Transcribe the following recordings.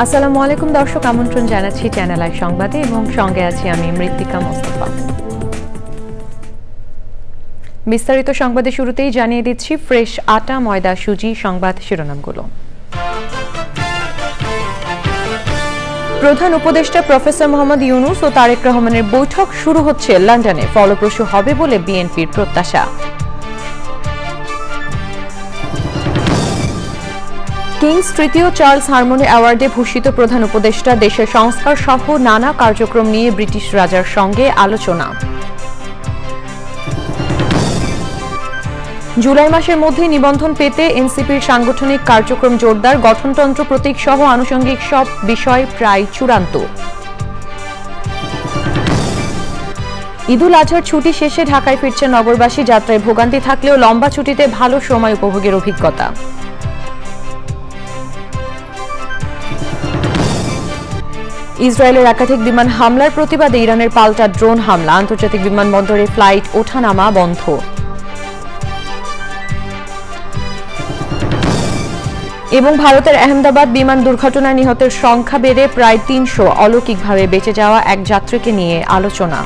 আসসালামু আলাইকুম দর্শক, আমন্ত্রণ জানাচ্ছি চ্যানেল আই সংবাদে এবং সঙ্গে আছি আমি মৃত্তিকা মোস্তফা। বিস্তারিত সংবাদে শুরুতেই জানিয়ে দিচ্ছি ফ্রেশ আটা, ময়দা, সুজি সংবাদ শিরোনামগুলো। প্রধান উপদেষ্টা প্রফেসর মোহাম্মদ ইউনূস ও তারেক রহমানের বৈঠক শুরু হচ্ছে লন্ডনে, ফলপ্রসূ হবে বলে বিএনপির প্রত্যাশা। কিংস তৃতীয় চার্লস হারমোনি অ্যাওয়ার্ডে ভূষিত প্রধান উপদেষ্টা, দেশের সংস্কার সহ নানা কার্যক্রম নিয়ে ব্রিটিশ রাজার সঙ্গে আলোচনা। জুলাই মাসের মধ্যে নিবন্ধন পেতে এনসিপির সাংগঠনিক কার্যক্রম জোরদার, গঠনতন্ত্র প্রতীক সহ আনুষঙ্গিক সব বিষয় প্রায় চূড়ান্ত। ঈদুল আজহার ছুটি শেষে ঢাকায় ফিরছে নগরবাসী, যাত্রায় ভোগান্তি থাকলেও লম্বা ছুটিতে ভালো সময় উপভোগের অভিজ্ঞতা। ইসরায়েলের একাধিক বিমান হামলার প্রতিবাদে ইরানের পাল্টা ড্রোন হামলা, আন্তর্জাতিক বিমানবন্দরে ফ্লাইট ওঠানামা বন্ধ। এবং ভারতের আহমেদাবাদ বিমান দুর্ঘটনায় নিহতের সংখ্যা বেড়ে প্রায় ৩০০, অলৌকিকভাবে বেঁচে যাওয়া এক যাত্রীকে নিয়ে আলোচনা।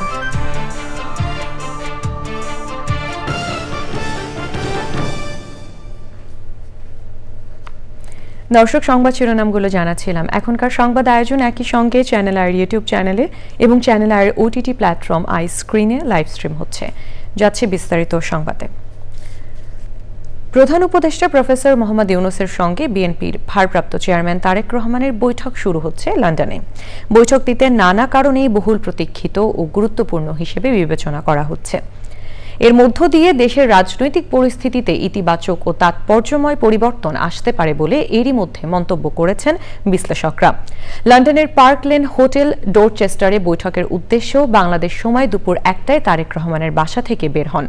দর্শক, সংবাদ শিরোনামগুলো জানাচ্ছিলাম। এখনকার সংবাদ আয়োজন একই সঙ্গে চ্যানেল আইয়ের ইউটিউব চ্যানেলে এবং চ্যানেল আইয়ের ওটিটি প্ল্যাটফর্ম আই স্ক্রিনে লাইভ স্ট্রিম হচ্ছে। যাচ্ছে বিস্তারিত সংবাদে। প্রধান উপদেষ্টা প্রফেসর মোহাম্মদ ইউনূসের সঙ্গে বিএনপির ভারপ্রাপ্ত চেয়ারম্যান তারেক রহমানের বৈঠক শুরু হচ্ছে লন্ডনে। বৈঠকটিতে নানা কারণেই বহুল প্রতীক্ষিত ও গুরুত্বপূর্ণ হিসেবে বিবেচনা করা হচ্ছে। এর মধ্য দিয়ে দেশের রাজনৈতিক পরিস্থিতিতে ইতিবাচক ও তাৎপর্যময় পরিবর্তন আসতে পারে বলে এরই মধ্যে মন্তব্য করেছেন বিশ্লেষকরা। লন্ডনের পার্ক লেন হোটেল ডোরচেস্টারে বৈঠকের উদ্দেশ্য বাংলাদেশ সময় দুপুর ১টায় তারেক রহমানের বাসা থেকে বের হন।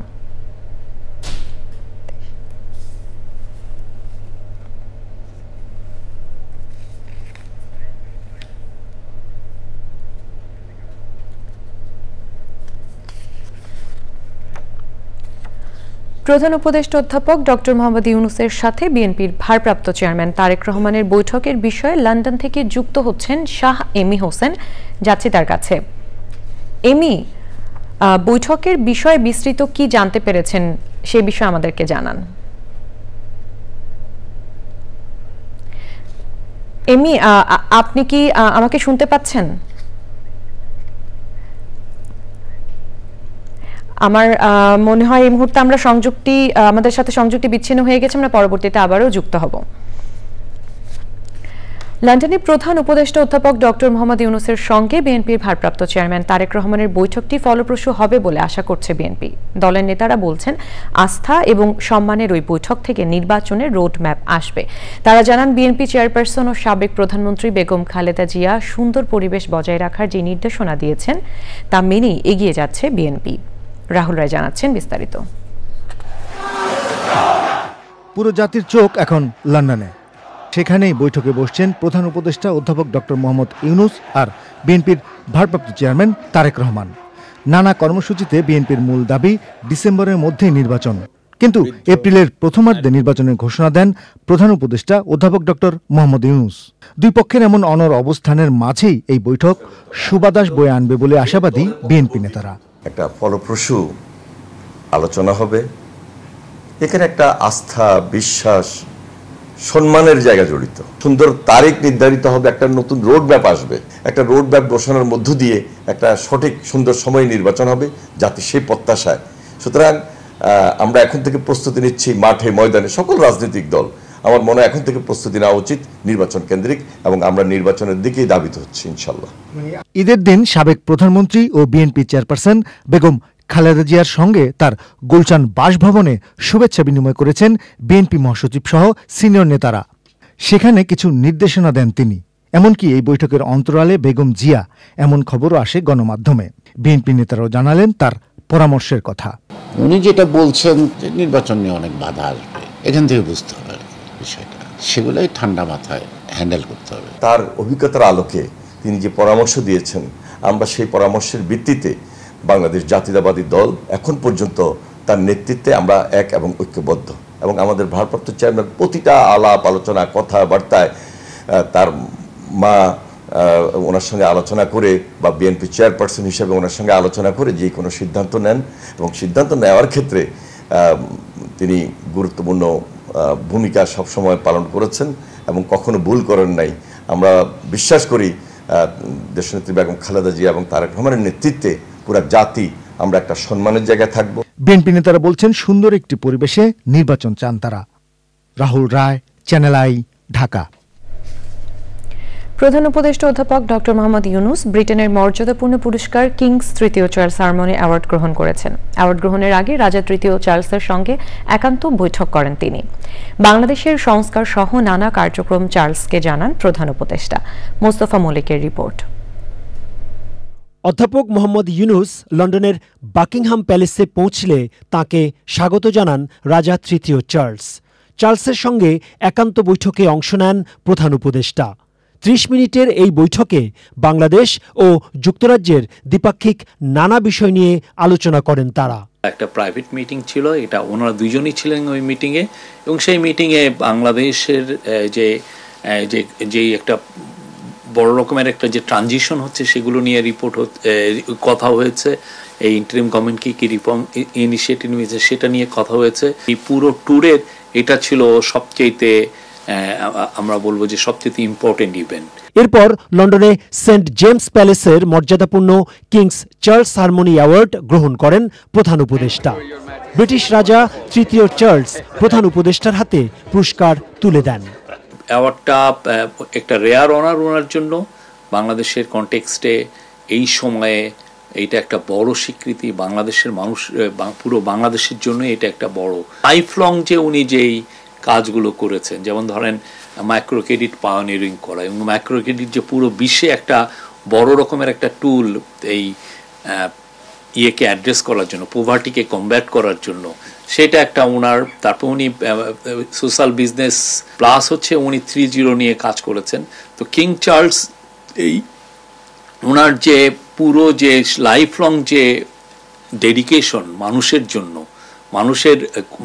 প্রধান উপদেষ্টা অধ্যাপক ডক্টর মোহাম্মদ ইউনূসের সাথে বিএনপির ভারপ্রাপ্ত চেয়ারম্যান তারেক রহমানের বৈঠকের বিষয়ে লন্ডন থেকে যুক্ত হচ্ছেন শাহ এমি হোসেন। যাচ্ছি তার কাছে। এমি, বৈঠকের বিষয়ে বিস্তৃত কি জানতে পেরেছেন সে বিষয়ে আমাদেরকে জানান। এমি, আপনি কি আমাকে শুনতে পাচ্ছেন? আমার মনে হয় এই মুহূর্তে আমাদের সাথে সংযুক্তি বিচ্ছিন্ন হয়ে গেছে। আমরা পরবর্তীতে আবারও যুক্ত হব। লন্ডনে প্রধান উপদেষ্টা অধ্যাপক ডক্টর মোহাম্মদ ইউনূসের সঙ্গে বিএনপির ভারপ্রাপ্ত চেয়ারম্যান তারেক রহমানের বৈঠকটি ফলপ্রসূ হবে বলে আশা করছে বিএনপি। দলের নেতারা বলছেন, আস্থা এবং সম্মানের ওই বৈঠক থেকে নির্বাচনের রোড ম্যাপ আসবে। তারা জানান, বিএনপি চেয়ারপারসন ও সাবেক প্রধানমন্ত্রী বেগম খালেদা জিয়া সুন্দর পরিবেশ বজায় রাখার যে নির্দেশনা দিয়েছেন তা মেনেই এগিয়ে যাচ্ছে বিএনপি। রাহুল রায় জানাচ্ছেন বিস্তারিত। পুরো জাতির চোখ এখন লন্ডনে। সেখানেই বৈঠকে বসছেন প্রধান উপদেষ্টা অধ্যাপক ডক্টর মোহাম্মদ ইউনূস আর বিএনপির ভারপ্রাপ্ত চেয়ারম্যান তারেক রহমান। নানা কর্মসূচিতে বিএনপির মূল দাবি ডিসেম্বরের মধ্যেই নির্বাচন, কিন্তু এপ্রিলের প্রথমার্ধে নির্বাচনের ঘোষণা দেন প্রধান উপদেষ্টা অধ্যাপক ডক্টর মোহাম্মদ ইউনূস। দুই পক্ষের এমন অনড় অবস্থানের মাঝেই এই বৈঠক সুবাতাস বয়ে আনবে বলে আশাবাদী বিএনপি নেতারা। একটা ফলপ্রসূ আলোচনা হবে। এখানে একটা আস্থা, বিশ্বাস, সম্মানের জায়গা জড়িত। সুন্দর তারিখ নির্ধারিত হবে, একটা নতুন রোড ম্যাপ আসবে। একটা রোড ম্যাপ বসানোর মধ্য দিয়ে একটা সঠিক সুন্দর সময় নির্বাচন হবে জাতি সেই প্রত্যাশায়। সুতরাং আমরা এখন থেকে প্রস্তুতি নিচ্ছি মাঠে ময়দানে, সকল রাজনৈতিক দল। আমার মনে হয় এখন থেকে প্রস্তুতি নেওয়া উচিত নির্বাচন কেন্দ্রিক, এবং আমরা নির্বাচনের দিকেই ধাবিত হচ্ছি ইনশাল্লাহ। ঈদের দিন সাবেক প্রধানমন্ত্রী ও বিএনপি চেয়ারপারসন বেগম খালেদা জিয়ার সঙ্গে তার গুলশান বাসভবনে শুভেচ্ছা বিনিময় করেছেন বিএনপি মহাসচিব সহ সিনিয়র নেতারা। সেখানে কিছু নির্দেশনা দেন তিনি। এমনকি এই বৈঠকের অন্তরালে বেগম জিয়া, এমন খবরও আসে গণমাধ্যমে। বিএনপি নেতারাও জানালেন তার পরামর্শের কথা। উনি যেটা বলছেন যে নির্বাচন নিয়ে অনেক বাধা আসবে, এখান থেকে বুঝতে হবে বিষয়টা, সেগুলোই ঠান্ডা মাথায় হ্যান্ডেল করতে হবে। তার অভিজ্ঞতার আলোকে তিনি যে পরামর্শ দিয়েছেন, আমরা সেই পরামর্শের ভিত্তিতে বাংলাদেশ জাতীয়তাবাদী দল এখন পর্যন্ত তার নেতৃত্বে আমরা এক এবং ঐক্যবদ্ধ, এবং আমাদের ভারপ্রাপ্ত চেয়ারম্যান প্রতিটা আলাপ আলোচনা কথাবার্তায় তার মা ওনার সঙ্গে আলোচনা করে বা বিএনপি চেয়ারপারসন হিসেবে ওনার সঙ্গে আলোচনা করে যে কোনো সিদ্ধান্ত নেন, এবং সিদ্ধান্ত নেওয়ার ক্ষেত্রে তিনি গুরুত্বপূর্ণ ভূমিকা সবসময় পালন করেছেন এবং কখনো ভুল করেন নাই। আমরা বিশ্বাস করি দেশনেত্রী বেগম খালেদা জিয়া এবং তারেক রহমানের নেতৃত্বে পুরো জাতি আমরা একটা সম্মানের জায়গায় থাকব। বিএনপি নেতারা বলছেন সুন্দর একটি পরিবেশে নির্বাচন চান তারা। রাহুল রায়, চ্যানেল আই, ঢাকা। প্রধান উপদেষ্টা অধ্যাপক ডক্টর মোহাম্মদ ইউনূস ব্রিটেনের মর্যাদাপূর্ণ পুরস্কার কিংস তৃতীয় চার্লস হারমনি অ্যাওয়ার্ড গ্রহণ করেছেন। অ্যাওয়ার্ড গ্রহণের আগে রাজা তৃতীয় চার্লসের সঙ্গে একান্ত বৈঠক করেন তিনি। বাংলাদেশের সংস্কার সহ নানা কার্যক্রম চার্লসকে জানান প্রধান উপদেষ্টা। মোস্তফা মল্লিকের রিপোর্ট। অধ্যাপক মোহাম্মদ ইউনূস লন্ডনের বাকিংহাম প্যালেসে পৌঁছলে তাকে স্বাগত জানান রাজা তৃতীয় চার্লস। চার্লসের সঙ্গে একান্ত বৈঠকে অংশ নেন প্রধান উপদেষ্টা। ৩০ মিনিটের এই বৈঠকে বাংলাদেশ ও যুক্তরাজ্যের দ্বিপাক্ষিক নানা বিষয় নিয়ে আলোচনা করেন তারা। একটা প্রাইভেট মিটিং ছিল, এটা ওনারা দুইজনই ছিলেন ওই মিটিংয়ে, এবং সেই মিটিংয়ে বাংলাদেশের যে একটা বড় রকমের একটা যে ট্রানজিশন হচ্ছে সেগুলো নিয়ে কথা হয়েছে। এই ইন্টারিম গভর্নমেন্ট কি রিফর্ম ইনিশিয়েটিভ নিয়েছে সেটা নিয়ে কথা হয়েছে। এই পুরো ট্যুরের এটা ছিল সবচেয়ে আমরা বলবো যে সবচেয়ে ইম্পর্টেন্ট ইভেন্ট। এরপর লন্ডনে সেন্ট জেমস প্যালেসের মর্যাদাপূর্ণ কিংস চার্লস হারমনি অ্যাওয়ার্ড গ্রহণ করেন প্রধান উপদেষ্টা। ব্রিটিশ রাজা তৃতীয় চার্লস প্রধান উপদেষ্টার হাতে পুরস্কার তুলে দেন। অ্যাওয়ার্ডটা একটা রেয়ার অনার ওনার জন্য। বাংলাদেশের কনটেক্সটে এই সময়ে এইটা একটা বড় স্বীকৃতি। বাংলাদেশের মানুষ, পুরো বাংলাদেশের জন্য এটা একটা বড় লাইফ লং যে উনি যেই কাজগুলো করেছেন, যেমন ধরেন মাইক্রো ক্রেডিট পায়োনিয়ারিং করা, এবং মাইক্রো ক্রেডিট যে পুরো বিশ্বে একটা বড় রকমের একটা টুল এই ইয়েকে অ্যাড্রেস করার জন্য, পোভার্টিকে কমব্যাট করার জন্য, সেটা একটা ওনার। তারপর উনি সোশ্যাল বিজনেস প্লাস হচ্ছে উনি 3.0 নিয়ে কাজ করেছেন। তো কিং চার্লস এই ওনার যে পুরো যে লাইফ লং যে ডেডিকেশন মানুষের জন্য, মানুষের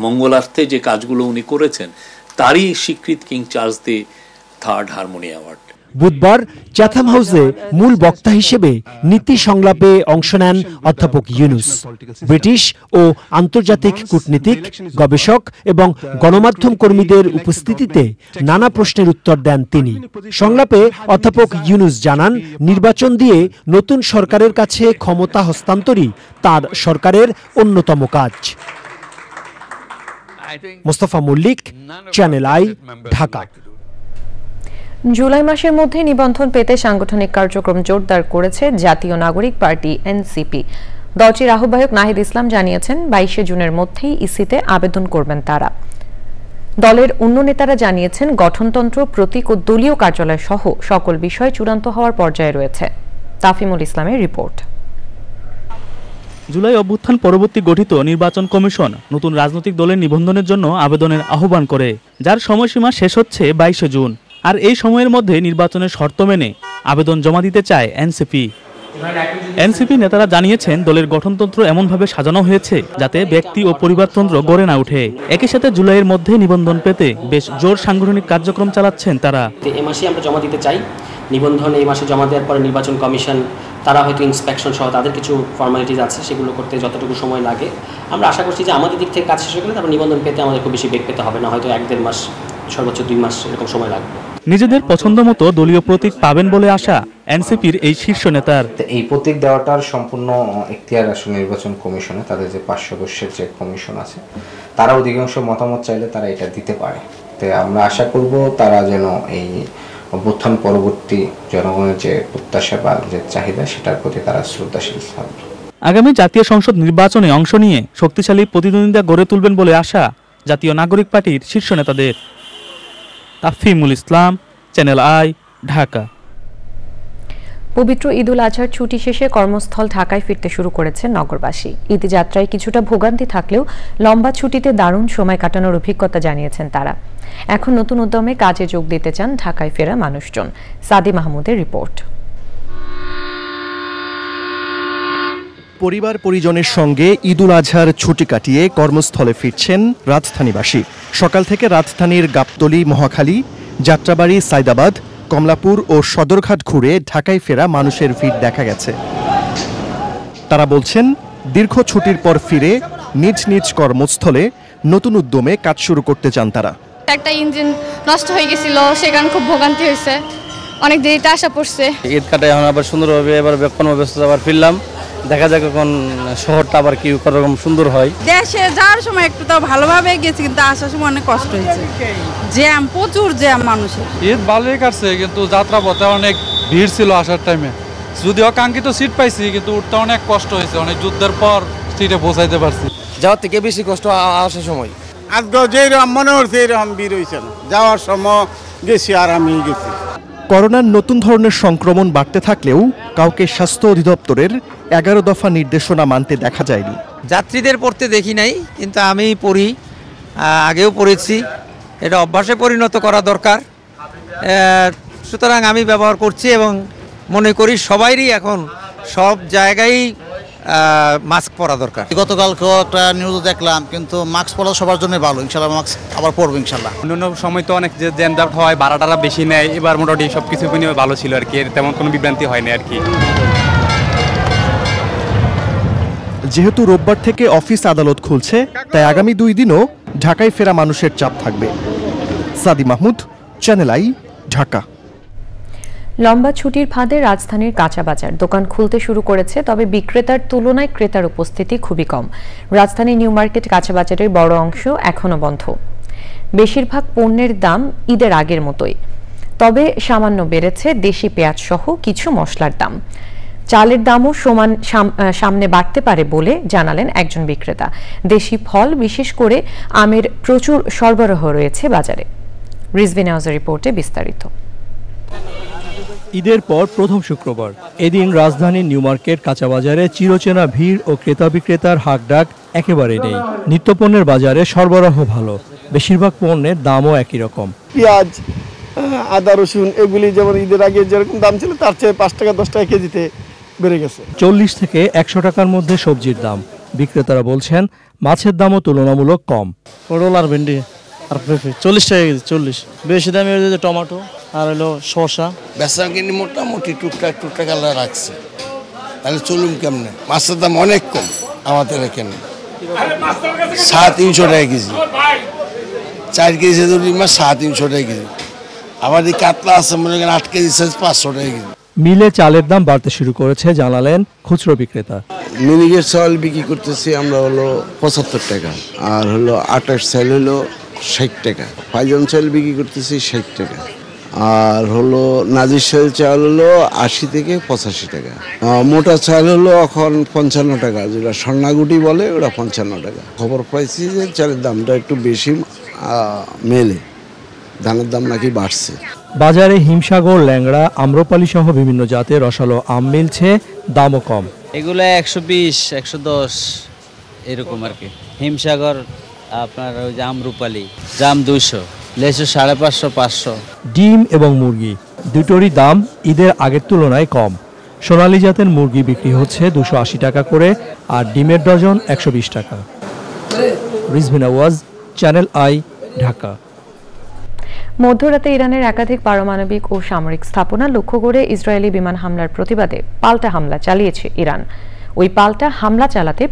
মঙ্গলার্থে যে কাজগুলো উনি করেছেন, তারই স্বীকৃত king Charles the third harmony award. বুধবার চ্যাথাম হাউসে মূল বক্তা হিসেবে নীতি সংলাপে অংশ নেন অধ্যাপক ইউনূস। ব্রিটিশ ও আন্তর্জাতিক কূটনীতিক, গবেষক এবং গণমাধ্যম কর্মীদের উপস্থিতিতে নানা প্রশ্নের উত্তর দেন তিনি। সংলাপে অধ্যাপক ইউনূস জানান, নির্বাচন দিয়ে নতুন সরকারের কাছে ক্ষমতা হস্তান্তরই তার সরকারের অন্যতম কাজ। Mostafa Mallik, channel I, Dhaka. জুলাই মাসের মধ্যে নিবন্ধন পেতে সাংগঠনিক কার্যক্রম জোরদার করেছে জাতীয় নাগরিক পার্টি এনসিপি। দলটির আহ্বায়ক নাহিদ ইসলাম জানিয়েছেন 22 জুনের মধ্যেই ইসিতে আবেদন করবেন তারা। দলের অন্য নেতারা জানিয়েছেন গঠনতন্ত্র, প্রতীক ও দলীয় কার্যালয় সহ সকল বিষয় চূড়ান্ত হওয়ার পর্যায়ে রয়েছে। তাফিমুল ইসলামের রিপোর্ট। জুলাই অভ্যুত্থান পরবর্তী গঠিত নির্বাচন কমিশন নতুন রাজনৈতিক দলের নিবন্ধনের জন্য আবেদনের আহ্বান করে, যার সময়সীমা শেষ হচ্ছে 22 জুন। আর এই সময়ের মধ্যে নির্বাচনের শর্ত মেনে আবেদন জমা দিতে চায় এনসিপি। এনসিপি নেতারা জানিয়েছেন দলের গঠনতন্ত্র এমনভাবে সাজানো হয়েছে যাতে ব্যক্তি ও পরিবারতন্ত্র গড়ে না ওঠে। একই সাথে জুলাইয়ের মধ্যে নিবন্ধন পেতে বেশ জোর সাংগঠনিক কার্যক্রম চালাচ্ছেন তারা। এই মাসে আমরা জমা দিতে চাই নিবন্ধন। এই মাসে জমা দেওয়ার পরে নির্বাচন কমিশন তারা হয়তো ইন্সপেকশন সহ তাদের কিছু ফর্মালিটিস আছে, সেগুলো করতে যতটুকু সময় লাগে আমরা আশা করছি যে আমাদের দিক থেকে কাজ শেষ হয়ে গেলে তারপর নিবন্ধন পেতে আমাদের খুব বেশি বেগ পেতে হবে না, হয়তো 1-1.5 মাস, সর্বোচ্চ 2 মাস এরকম সময় লাগবে। নিজেদের পছন্দ মতো দলীয় প্রতীক পাবেন বলে আশা এনসিপির এই শীর্ষ নেতার। এই প্রতীক দেওয়াটার সম্পূর্ণ এখতিয়ার আসলে নির্বাচন কমিশনে, তাদের যে 5 সদস্যের যে কমিশন আছে তারা অধিকাংশ মতামত চাইলে তারা এটা দিতে পারে। তো আমরা আশা করব তারা যেন এই অভ্যুত্থান পরবর্তী জনগণের যে প্রত্যাশা বা যে চাহিদা সেটার প্রতি তারা শ্রদ্ধাশীল থাকবে। আগামী জাতীয় সংসদ নির্বাচনে অংশ নিয়ে শক্তিশালী প্রতিদ্বন্দ্বিতা গড়ে তুলবেন বলে আশা জাতীয় নাগরিক পার্টির শীর্ষ নেতাদের। তাফিমুল ইসলাম, চ্যানেল আই, ঢাকা। পবিত্র ঈদুল আজহার ছুটি শেষে কর্মস্থল ঢাকায় ফিরতে শুরু করেছে নগরবাসী। ঈদ যাত্রায় কিছুটা ভোগান্তি থাকলেও লম্বা ছুটিতে দারুণ সময় কাটানোর অভিজ্ঞতা জানিয়েছেন তারা। এখন নতুন উদ্যমে কাজে যোগ দিতে চান ঢাকায় ফেরা মানুষজন। সাদি মাহমুদের রিপোর্ট। পরিবার পরিজনের সঙ্গে ঈদুল আজহার ছুটি কাটিয়ে কর্মস্থলে ফিরছেন রাজধানীবাসী। সকাল থেকে রাজধানীর গাবতলী, মহাখালী, যাত্রাবাড়ি, সায়দাবাদ, কমলাপুর ও সদরঘাট ঘুরে ঢাকায় ফেরা মানুষের ভিড় দেখা গেছে। তারা বলছেন, দীর্ঘ ছুটির পর ফিরে নিজ নিজ কর্মস্থলে নতুন উদ্যমে কাজ শুরু করতে চান তারা। একটা ইঞ্জিন নষ্ট হয়ে গেছিল, সে কারণে খুব ভোগান্তি হয়েছে, অনেক দেরিতে আসা পড়ছে। ঈদ কাটায় এখন আবার সুন্দরভাবে এবার কর্মব্যস্ততা আবার ফিরলাম। দেখা যাক এখন শহরটা আবার কি রকম সুন্দর হয়। দেশে যাওয়ার সময় একটু তো ভালোভাবে গেছি, কিন্তু আসার সময় অনেক কষ্ট হয়েছে, জ্যাম, প্রচুর জ্যাম মানুষের। ঈদ ভালোই কাটছে, কিন্তু যাত্রাপথে অনেক ভিড় ছিল আসার টাইমে। যদিও কাঙ্ক্ষিত সিট পাইছি, কিন্তু উঠতে অনেক কষ্ট হয়েছে, অনেক যুদ্ধের পর সিটে পৌঁছাইতে পারছি। যাওয়ার থেকে বেশি কষ্ট আসার সময়। আজকে যেরকম মনে হচ্ছে এরকম ভিড় হয়েছে না, যাওয়ার সময় গেছি আর আমি গেছি। করোনার নতুন ধরনের সংক্রমণ বাড়তে থাকলেও কাউকে স্বাস্থ্য অধিদপ্তরের 11 দফা নির্দেশনা মানতে দেখা যায়নি। যাত্রীদের পড়তে দেখি নাই, কিন্তু আমি পড়ি, আগেও পড়েছি। এটা অভ্যাসে পরিণত করা দরকার, সুতরাং আমি ব্যবহার করছি এবং মনে করি সবাইরই এখন সব জায়গায় মাস্ক পরা দরকার। গতকালকে একটা নিউজ দেখলাম, কিন্তু মাস্ক পরা সবার জন্য ভালো। ইনশাল্লাহ মাস্ক আবার পরবো ইনশাল্লাহ। অন্য সময় তো অনেক জ্যাম জাম হয়, ভাড়াটারা বেশি নেয়, এবার মোটামুটি সব কিছু নিয়ে ভালো ছিল আর কি, তেমন কোনো বিভ্রান্তি হয়নি আর কি। যেহেতু রোববার থেকে অফিস আদালত খুলছে, তাই আগামী 2 দিনও ঢাকায় ফেরা মানুষের চাপ থাকবে। সাদি মাহমুদ, চ্যানেল আই, ঢাকা। লম্বা ছুটির ফাঁদে রাজধানীর কাঁচা বাজার দোকান খুলতে শুরু করেছে, তবে বিক্রেতার তুলনায় ক্রেতার উপস্থিতি খুবই কম। রাজধানী নিউ মার্কেট কাঁচা বাজারের বড় অংশ এখনো বন্ধ। বেশিরভাগ পণ্যের দাম ঈদের আগের মতোই, তবে সামান্য বেড়েছে দেশি পেঁয়াজ সহ কিছু মশলার দাম। চালের দামও সামনে বাড়তে পারে বলে জানালেন একজন বিক্রেতা। দেশি ফল, বিশেষ করে আমের প্রচুর সরবরাহ রয়েছে বাজারে। রিজভি নেওয়াজের রিপোর্টে বিস্তারিত। ঈদের পর প্রথম শুক্রবার, এদিন রাজধানীর নিউ মার্কেট কাঁচা বাজারে চিরচেনা ভিড় ও ক্রেতা বিক্রেতার হাকডাক একেবারে নেই। নিত্যপণ্যের বাজারে সরবরাহ ভালো, বেশিরভাগ পণ্যের দামও একই রকম। পেঁয়াজ, আদা, রসুন এগুলি যেমন ঈদের আগে যেরকম দাম ছিল তার চেয়ে 5 টাকা 10 টাকা কেজিতে বেড়ে গেছে। 40 থেকে 100 টাকার মধ্যে সবজির দাম। বিক্রেতারা বলছেন মাছের দামও তুলনামূলক কম। পটল আর ভেন্ডি আর পেঁপে 40 টাকা কেজি। 40 বেশি দামে টমেটো আর হলো শসা। বেচা কিনি মোটামুটি টুকটাক আল্লাহ রাখছে, তাহলে চলুন কেমনে। মাছের দাম অনেক কম আমাদের এখানে, 350 টাকা কেজি। 4 কেজি ধরি মাছ 350 টাকা কেজি। আবার এই কাতলা আছে মনে করেন 8 কেজি সাইজ 500 টাকা কেজি। মিলে চালের দাম বাড়তে শুরু করেছে জানালেন খুচরো বিক্রেতা। মিনিকের চাল বিক্রি করতেছি আমরা হলো 75 টাকা, আর হলো 28 চাল হলো 60 টাকা। পাইজন চাল বিক্রি করতেছি 60 টাকা, আর হলো নাজির চাল হলো 80 থেকে 85 টাকা। মোটা চাল হলো এখন 55 টাকা, যেটা স্বর্ণাগুটি বলে ওটা 55 টাকা। খবর পাইছি যে চালের দামটা একটু বেশি মেলে, ধানের দাম নাকি বাড়ছে। বাজারে হিমসাগর, ল্যাংড়া, আম্রপালি সহ বিভিন্ন জাতের রসালো আম মিলছে, দামও কম। এগুলো 120, 110 এরকম আর কি। হিমসাগর আপনার ওই যে আম্রপালি দাম 200, লেচু 550, 500। ডিম এবং মুরগি দুটোরই দাম ঈদের আগের তুলনায় কম। সোনালী জাতের মুরগি বিক্রি হচ্ছে 280 টাকা করে, আর ডিমের ডজন 120 টাকা। Rizvi Newaz, channel I, Dhaka. মধ্যরাতে ইরানের একাধিক পারমাণবিক ও সামরিক স্থাপনা লক্ষ্য করে ইসরায়েলি বিমান হামলার প্রতিবাদে পাল্টা হামলা চালিয়েছে ইরান। ওই পাল্টা হামলা চালাতে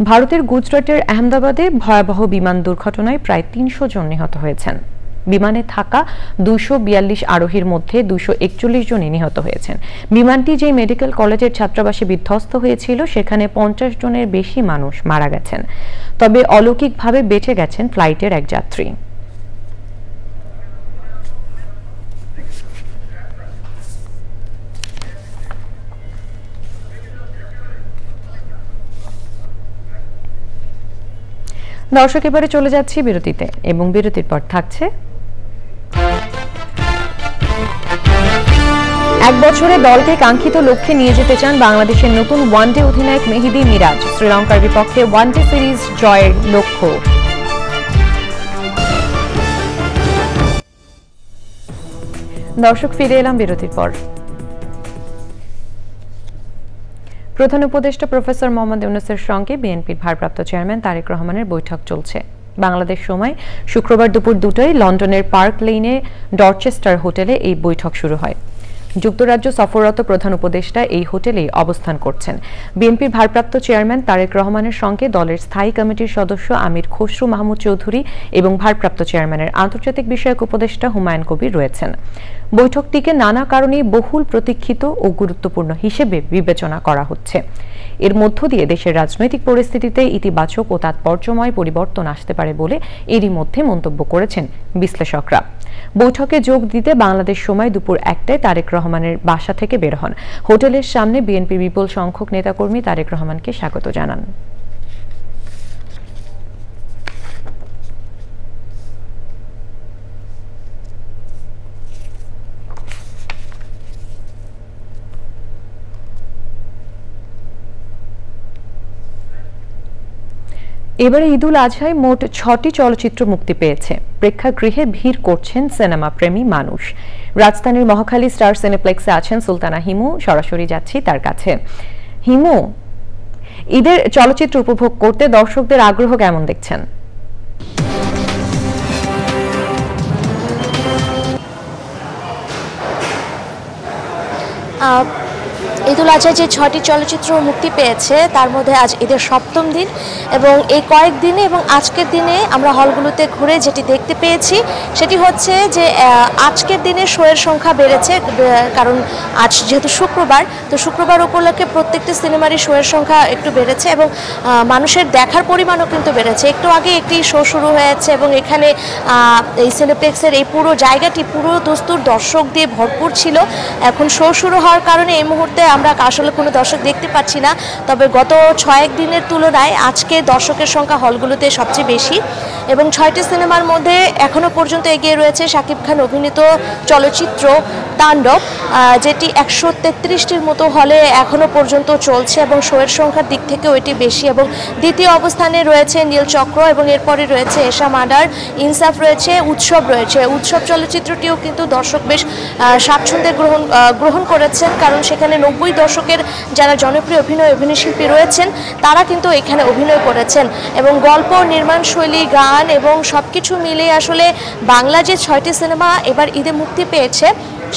ভারতের গুজরাটের আহমেদাবাদে ভয়াবহ বিমান দুর্ঘটনায় প্রায় 300 জন নিহত হয়েছেন। বিমানে থাকা 242 আরোহীর মধ্যে 241 জনই নিহত হয়েছেন। বিমানটি যে মেডিকেল কলেজের ছাত্রাবাসে বিধ্বস্ত হয়েছিল সেখানে 50 জনের বেশি মানুষ মারা গেছেন, তবে অলৌকিকভাবে বেঁচে গেছেন ফ্লাইটের এক যাত্রী। দর্শক, এবারে চলে যাচ্ছি বিরতিতে এবং বিরতির পর থাকছে এক বছরে দলকে কাঙ্ক্ষিত লক্ষ্যে নিয়ে যেতে চান বাংলাদেশের নতুন ওয়ানডে অধিনায়ক মেহেদী মিরাজ। শ্রীলঙ্কার বিপক্ষে ওয়ানডে সিরিজ জয়ের লক্ষ্য। দর্শক, ফিরে এলাম বিরতির পর। প্রধান উপদেষ্টা প্রফেসর মোহাম্মদ ইউনূসের সঙ্গে বিএনপির ভারপ্রাপ্ত চেয়ারম্যান তারেক রহমানের বৈঠক চলছে। বাংলাদেশ সময় শুক্রবার দুপুর 2টায় লন্ডনের পার্ক লেইনে ডরচেস্টার হোটেলে এই বৈঠক শুরু হয়। যুক্তরাজ্য সফররত প্রধান উপদেষ্টা এই হোটেলেই অবস্থান করছেন। বিএনপির ভারপ্রাপ্ত চেয়ারম্যান তারেক রহমানের সঙ্গে দলের স্থায়ী কমিটির সদস্য আমির খসরু মাহমুদ চৌধুরী এবং ভারপ্রাপ্ত চেয়ারম্যানের আন্তর্জাতিক বিষয়ক উপদেষ্টা হুমায়ুন কবির রয়েছেন। বৈঠকটিকে নানা কারণে বহুল প্রতীক্ষিত ও গুরুত্বপূর্ণ হিসেবে বিবেচনা করা হচ্ছে। এর মধ্য দিয়ে দেশের রাজনৈতিক পরিস্থিতিতে ইতিবাচক ও তাৎপর্যময় পরিবর্তন আসতে পারে বলে এরই মধ্যে মন্তব্য করেছেন বিশ্লেষকরা। বৈঠকে যোগ দিতে বাংলাদেশ সময় দুপুর 1টায় তারেক রহমানের বাসা থেকে বের হন। হোটেলের সামনে বিএনপির বিপুল সংখ্যক নেতাকর্মী তারেক রহমানকে স্বাগত জানান। এবারে ঈদুল আজহায় মোট 6টি চলচ্চিত্র মুক্তি পেয়েছে। প্রেক্ষাগৃহে ভিড় করছেন সিনেমা প্রেমী মানুষ। রাজধানীর মহাখালী স্টার সিনেপ্লেক্সে আছেন সুলতানা হিমু, সরাসরি যাচ্ছি তার কাছে। হিমু, ঈদের চলচ্চিত্র উপভোগ করতে দর্শকদের আগ্রহ কেমন দেখছেন? ঈদুল আজহায় যে 6টি চলচ্চিত্র মুক্তি পেয়েছে তার মধ্যে আজ ঈদের 7ম দিন এবং এই কয়েকদিনে এবং আজকের দিনে আমরা হলগুলোতে ঘুরে যেটি দেখতে পেয়েছি সেটি হচ্ছে যে আজকের দিনে শোয়ের সংখ্যা বেড়েছে, কারণ আজ যেহেতু শুক্রবার, তো শুক্রবার উপলক্ষে প্রত্যেকটি সিনেমারই শোয়ের সংখ্যা একটু বেড়েছে এবং মানুষের দেখার পরিমাণও কিন্তু বেড়েছে। একটু আগে একটি শো শুরু হয়েছে এবং এখানে এই সিনেপ্লেক্সের এই পুরো জায়গাটি পুরো দস্তুর দর্শক দিয়ে ভরপুর ছিল। এখন শো শুরু হওয়ার কারণে এই মুহূর্তে আমরা আসলে কোনো দর্শক দেখতে পাচ্ছি না, তবে গত 6 দিনের তুলনায় আজকে দর্শকের সংখ্যা হলগুলোতে সবচেয়ে বেশি এবং 6টি সিনেমার মধ্যে এখনও পর্যন্ত এগিয়ে রয়েছে শাকিব খান অভিনীত চলচ্চিত্র তাণ্ডব, যেটি 133টির মতো হলে এখনও পর্যন্ত চলছে এবং শোয়ের সংখ্যার দিক থেকেও এটি বেশি। এবং দ্বিতীয় অবস্থানে রয়েছে নীলচক্র এবং এরপরে রয়েছে এশা মার্ডার, ইনসাফ রয়েছে, উৎসব রয়েছে। উৎসব চলচ্চিত্রটিও কিন্তু দর্শক বেশ স্বাচ্ছন্দ্যে গ্রহণ করেছেন, কারণ সেখানে 90 দশকের যারা জনপ্রিয় অভিনয়শিল্পী রয়েছেন তারা কিন্তু এখানে অভিনয় করেছেন এবং গল্প, নির্মাণ শৈলী, গান এবং সবকিছু মিলে আসলে বাংলা যে 6টি সিনেমা এবার ঈদে মুক্তি পেয়েছে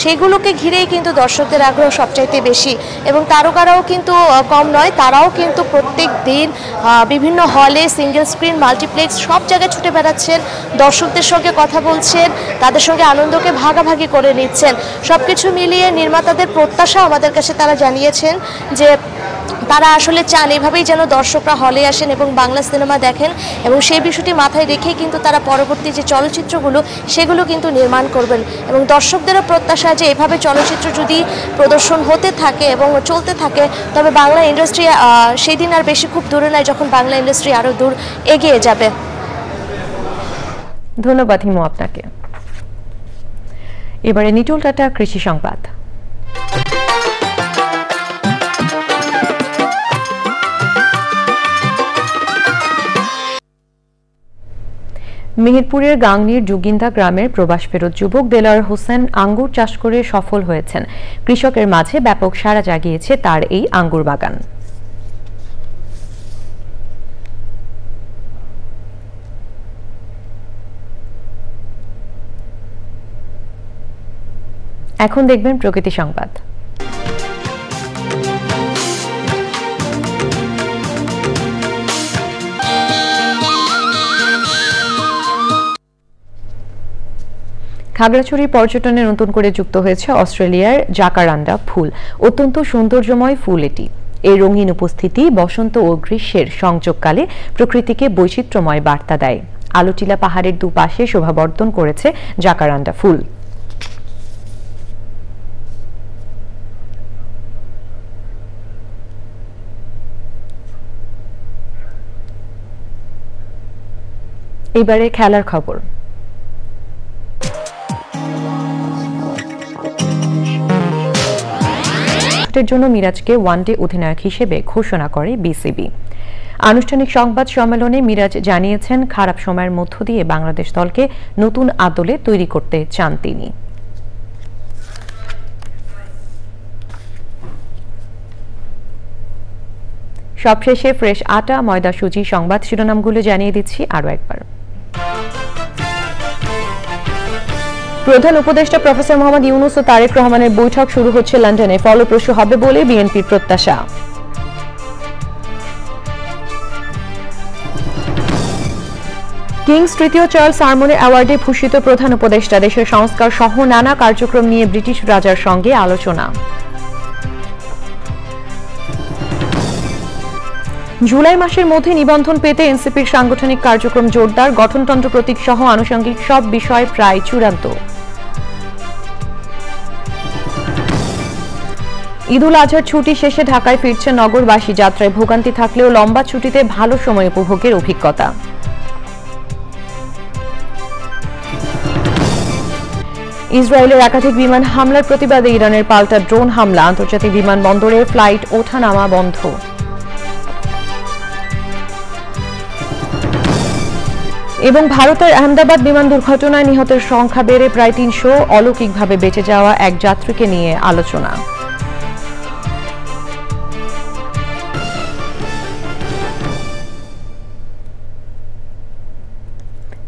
সেগুলোকে ঘিরেই কিন্তু দর্শকদের আগ্রহ সবচাইতে বেশি এবং তারকারাও কিন্তু কম নয়, তারাও কিন্তু প্রত্যেক দিন বিভিন্ন হলে, সিঙ্গেল স্ক্রিন, মাল্টিপ্লেক্স সব জায়গায় ছুটে বেড়াচ্ছেন, দর্শকদের সঙ্গে কথা বলছেন, তাদের সঙ্গে আনন্দকে ভাগাভাগি করে নিচ্ছেন। সব কিছু মিলিয়ে নির্মাতাদের প্রত্যাশা আমাদের কাছে তারা জানিয়েছেন যে তারা আসলে চান এভাবেই যেন দর্শকরা হলে আসেন এবং বাংলা সিনেমা দেখেন এবং সেই বিষয়টি মাথায় রেখেই কিন্তু তারা পরবর্তী যে চলচ্চিত্রগুলো সেগুলো কিন্তু নির্মাণ করবেন এবং দর্শকদেরও প্রত্যাশা যে এভাবে চলচ্চিত্র যদি প্রদর্শন হতে থাকে এবং চলতে থাকে তবে বাংলা ইন্ডাস্ট্রি সেই দিন আর বেশি খুব দূরে নয় যখন বাংলা ইন্ডাস্ট্রি আরও দূর এগিয়ে যাবে। ধন্যবাদ হিমু আপনাকে। এবারে নিটুল টাটা কৃষি সংবাদ। মেহেরপুরের গাংনীর জুগিন্দা গ্রামের প্রবাস ফেরত যুবক দেলাওয়ার হোসেন আঙ্গুর চাষ করে সফল হয়েছেন। কৃষকের মাঝে ব্যাপক সাড়া জাগিয়েছে তার এই আঙ্গুর বাগান। এখন দেখবেন প্রকৃতি সংবাদ। খাগড়াছড়ি পর্যটনে নতুন করে যুক্ত হয়েছে অস্ট্রেলিয়ার জাকারান্ডা ফুল। অত্যন্ত সৌন্দর্যময় ফুল এটি। এই রঙিন উপস্থিতি বসন্ত ও গ্রীষ্মের সংযোগকালে প্রকৃতিকে বৈচিত্র্যময় বার্তা দেয়। আলোটিলা পাহাড়ের দুপাশে শোভাবর্ধন করেছে জাকারান্ডা ফুল। এবারে খেলার খবর। জন্য মিরাজকে ওয়ানডে অধিনায়ক হিসেবে ঘোষণা করে বিসিবি। আনুষ্ঠানিক সংবাদ সম্মেলনে মিরাজ জানিয়েছেন খারাপ সময়ের মধ্য দিয়ে বাংলাদেশ দলকে নতুন আদলে তৈরি করতে চান তিনি। সবশেষে ফ্রেশ আটা, ময়দা, সুজি সংবাদ শিরোনামগুলো জানিয়ে দিচ্ছি আরও একবার। প্রধান উপদেষ্টা প্রফেসর মোহাম্মদ ইউনূস ও তারেক রহমানের বৈঠক শুরু হচ্ছে লন্ডনে, ফলপ্রসূ হবে বলে বিএনপির প্রত্যাশা। কিংস তৃতীয় চার্লস হারমোনি অ্যাওয়ার্ডে ভূষিত প্রধান উপদেষ্টা, দেশের সংস্কার সহ নানা কার্যক্রম নিয়ে ব্রিটিশ রাজার সঙ্গে আলোচনা। জুলাই মাসের মধ্যে নিবন্ধন পেতে এনসিপির সাংগঠনিক কার্যক্রম জোরদার, গঠনতন্ত্র প্রতীক সহ আনুষঙ্গিক সব বিষয় প্রায় চূড়ান্ত। ঈদুল আজহার ছুটি শেষে ঢাকায় ফিরছে নগরবাসী, যাত্রায় ভোগান্তি থাকলেও লম্বা ছুটিতে ভালো সময় উপভোগের অভিজ্ঞতা। ইসরায়েলের একাধিক বিমান হামলার প্রতিবাদে ইরানের পাল্টা ড্রোন হামলা, আন্তর্জাতিক বিমানবন্দরের ফ্লাইট ওঠানামা বন্ধ। এবং ভারতের আহমেদাবাদ বিমান দুর্ঘটনায় নিহতের সংখ্যা বেড়ে প্রায় ৩০০, অলৌকিকভাবে বেঁচে যাওয়া এক যাত্রীকে নিয়ে আলোচনা।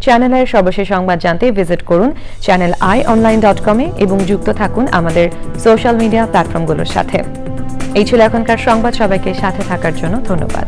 চ্যানেলের সর্বশেষ সংবাদ জানতে ভিজিট করুন channelionline.com এবং যুক্ত থাকুন আমাদের সোশ্যাল মিডিয়া প্ল্যাটফর্মগুলোর সাথে। এই ছিল এখনকার সংবাদ, সবাইকে সাথে থাকার জন্য ধন্যবাদ।